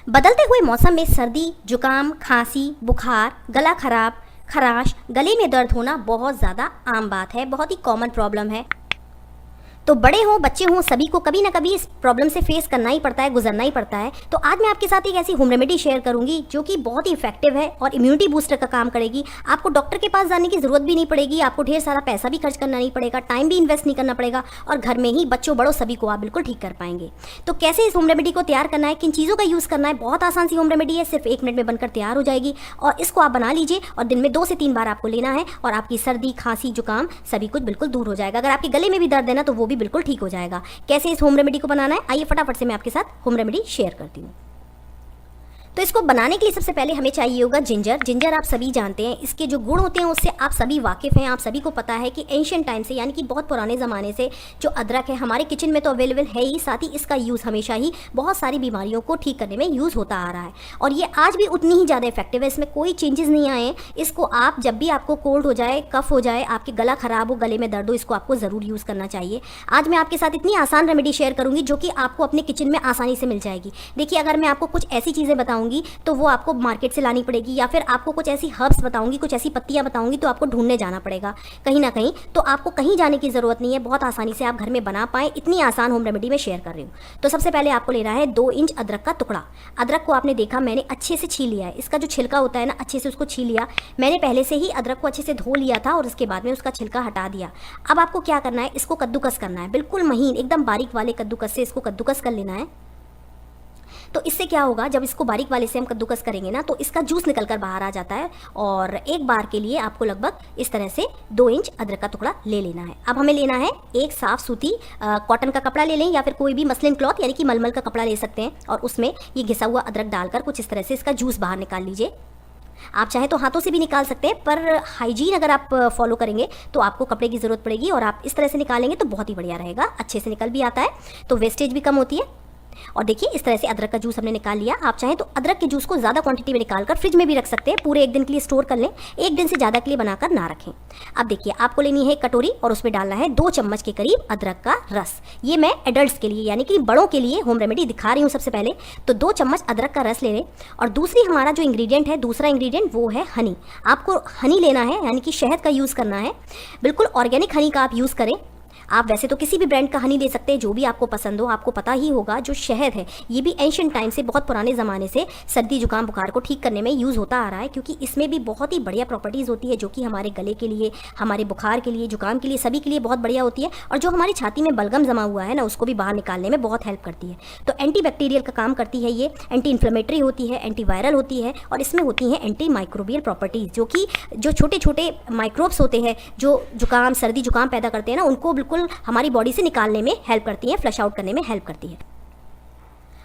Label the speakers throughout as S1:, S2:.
S1: बदलते हुए मौसम में सर्दी, जुकाम, खांसी, बुखार, गला खराब, खराश, गले में दर्द होना बहुत ज़्यादा आम बात है, बहुत ही कॉमन प्रॉब्लम है। तो बड़े हों बच्चे हों सभी को कभी ना कभी इस प्रॉब्लम से फेस करना ही पड़ता है, गुजरना ही पड़ता है। तो आज मैं आपके साथ एक ऐसी होम रेमेडी शेयर करूंगी जो कि बहुत ही इफेक्टिव है और इम्यूनिटी बूस्टर का काम करेगी। आपको डॉक्टर के पास जाने की जरूरत भी नहीं पड़ेगी, आपको ढेर सारा पैसा भी खर्च करना नहीं पड़ेगा, टाइम भी इन्वेस्ट नहीं करना पड़ेगा और घर में ही बच्चों बड़ों सभी को आप बिल्कुल ठीक कर पाएंगे। तो कैसे इस होम रेमेडी को तैयार करना है, किन चीज़ों का यूज़ करना है, बहुत आसान सी होम रेमेडी है, सिर्फ 1 मिनट में बनकर तैयार हो जाएगी और इसको आप बना लीजिए और दिन में 2 से 3 बार आपको लेना है और आपकी सर्दी, खांसी, जुकाम सभी कुछ बिल्कुल दूर हो जाएगा। अगर आपके गले में भी दर्द है ना तो वो भी बिल्कुल ठीक हो जाएगा। कैसे इस होम रेमेडी को बनाना है, आइए फटाफट से मैं आपके साथ होम रेमेडी शेयर करती हूँ। तो इसको बनाने के लिए सबसे पहले हमें चाहिए होगा जिंजर। जिंजर आप सभी जानते हैं, इसके जो गुण होते हैं उससे आप सभी वाकिफ़ हैं। आप सभी को पता है कि एंशिएंट टाइम से यानी कि बहुत पुराने ज़माने से जो अदरक है हमारे किचन में तो अवेलेबल है ही, साथ ही इसका यूज़ हमेशा ही बहुत सारी बीमारियों को ठीक करने में यूज़ होता आ रहा है और ये आज भी उतनी ही ज़्यादा इफेक्टिव है। इसमें कोई चेंजेस नहीं आए हैं। इसको आप जब भी आपको कोल्ड हो जाए, कफ हो जाए, आपके गला खराब हो, गले में दर्द हो, इसको आपको ज़रूर यूज़ करना चाहिए। आज मैं आपके साथ इतनी आसान रेमेडी शेयर करूँगी जो कि आपको अपने किचन में आसानी से मिल जाएगी। देखिए, अगर मैं आपको कुछ ऐसी चीज़ें बताऊँगी तो वो आपको मार्केट से लानी पड़ेगी या फिर आपको कुछ ऐसी हर्ब्स बताऊंगी, कुछ ऐसी पत्तियां बताऊंगी तो आपको ढूंढने जाना पड़ेगा कहीं ना कहीं। तो आपको कहीं जाने की ज़रूरत नहीं है, बहुत आसानी से आप घर में बना पाएँ, इतनी आसान होम रेमेडी में शेयर कर रही हूँ। तो सबसे पहले आपको लेना है 2 इंच अदरक का टुकड़ा। अदरक को आपने देखा मैंने अच्छे से छील लिया है, इसका जो छिलका होता है ना अच्छे से उसको छील लिया। मैंने पहले से ही अदरक को अच्छे से धो लिया था और उसके बाद में उसका छिलका हटा दिया। अब आपको क्या करना है, इसको कद्दूकस करना है, बिल्कुल महीन एकदम बारीक वाले कद्दूकस से इसको कद्दूकस कर लेना है। तो इससे क्या होगा, जब इसको बारीक वाले से हम कद्दूकस करेंगे ना तो इसका जूस निकल कर बाहर आ जाता है और एक बार के लिए आपको लगभग इस तरह से 2 इंच अदरक का टुकड़ा ले लेना है। अब हमें लेना है एक साफ सूती कॉटन का कपड़ा ले लें या फिर कोई भी मसलिन क्लॉथ यानी कि मलमल का कपड़ा ले सकते हैं और उसमें ये घिसा हुआ अदरक डालकर कुछ इस तरह से इसका जूस बाहर निकाल लीजिए। आप चाहें तो हाथों से भी निकाल सकते हैं, पर हाइजीन अगर आप फॉलो करेंगे तो आपको कपड़े की ज़रूरत पड़ेगी और आप इस तरह से निकालेंगे तो बहुत ही बढ़िया रहेगा, अच्छे से निकल भी आता है तो वेस्टेज भी कम होती है। और देखिए इस तरह से अदरक का जूस हमने निकाल लिया। आप चाहें तो अदरक के जूस को ज़्यादा क्वांटिटी में निकालकर फ्रिज में भी रख सकते हैं, पूरे 1 दिन के लिए स्टोर कर लें, 1 दिन से ज़्यादा के लिए बनाकर ना रखें। अब देखिए आपको लेनी है एक कटोरी और उसमें डालना है 2 चम्मच के करीब अदरक का रस। ये मैं एडल्ट्स के लिए यानी कि बड़ों के लिए होम रेमेडी दिखा रही हूँ। सबसे पहले तो 2 चम्मच अदरक का रस ले लें और दूसरी हमारा जो इंग्रेडिएंट है, दूसरा इंग्रेडिएंट वो है हनी। आपको हनी लेना है यानी कि शहद का यूज़ करना है, बिल्कुल ऑर्गेनिक हनी का आप यूज़ करें। आप वैसे तो किसी भी ब्रांड का हनी ले सकते हैं, जो भी आपको पसंद हो। आपको पता ही होगा जो शहद है ये भी एंशिएंट टाइम से, बहुत पुराने ज़माने से सर्दी जुकाम बुखार को ठीक करने में यूज़ होता आ रहा है, क्योंकि इसमें भी बहुत ही बढ़िया प्रॉपर्टीज़ होती है जो कि हमारे गले के लिए, हमारे बुखार के लिए, जुकाम के लिए, सभी के लिए बहुत बढ़िया होती है और जो हमारी छाती में बलगम जमा हुआ है ना उसको भी बाहर निकालने में बहुत हेल्प करती है। तो एंटी बैक्टीरियल का काम करती है ये, एंटी इन्फ्लेमेटरी होती है, एंटी वायरल होती है और इसमें होती हैं एंटी माइक्रोबियल प्रॉपर्टीज़, जो कि जो छोटे छोटे माइक्रोब्स होते हैं जो जुकाम, सर्दी जुकाम पैदा करते हैं ना, उनको बिल्कुल हमारी बॉडी से निकालने में हेल्प करती है, फ्लश आउट करने में हेल्प करती है।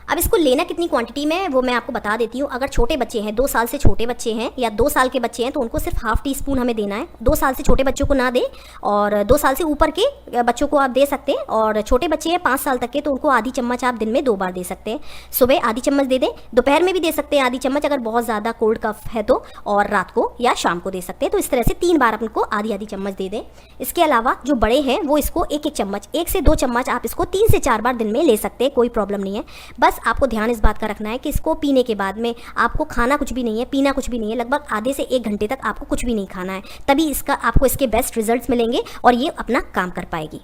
S1: अब इसको लेना कितनी क्वांटिटी में वो मैं आपको बता देती हूँ। अगर छोटे बच्चे हैं, 2 साल से छोटे बच्चे हैं या 2 साल के बच्चे हैं तो उनको सिर्फ ½ टीस्पून हमें देना है। 2 साल से छोटे बच्चों को ना दें और 2 साल से ऊपर के बच्चों को आप दे सकते हैं और छोटे बच्चे हैं 5 साल तक के तो उनको आधी चम्मच आप दिन में 2 बार दे सकते हैं। सुबह आधी चम्मच दे दें, दोपहर में भी दे सकते हैं आधी चम्मच अगर बहुत ज़्यादा कोल्ड कफ है तो, और रात को या शाम को दे सकते हैं। तो इस तरह से 3 बार आप उनको आधी चम्मच दे दें। इसके अलावा जो बड़े हैं वो इसको 1 चम्मच, 1 से 2 चम्मच आप इसको 3 से 4 बार दिन में ले सकते हैं, कोई प्रॉब्लम नहीं है। बस आपको ध्यान इस बात का रखना है कि इसको पीने के बाद में आपको खाना कुछ भी नहीं है, पीना कुछ भी नहीं है, लगभग आधे से 1 घंटे तक आपको कुछ भी नहीं खाना है, तभी आपको इसके बेस्ट रिजल्ट्स मिलेंगे और ये अपना काम कर पाएगी।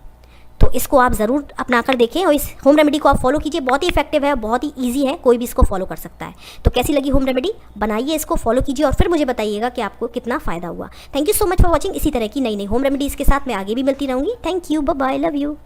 S1: तो इसको आप ज़रूर अपना कर देखें और इस होम रेमेडी को आप फॉलो कीजिए, बहुत ही इफेक्टिव है, बहुत ही ईजी है, कोई भी इसको फॉलो कर सकता है। तो कैसी लगी होम रेमेडी, बनाइए, इसको फॉलो कीजिए और फिर मुझे बताइएगा कि आपको कितना फ़ायदा हुआ। Thank you so much for watching. इसी तरह की नई नई होम रेमेडीज़ के साथ मैं आगे भी मिलती रहूँगी। Thank you, bye bye, love you.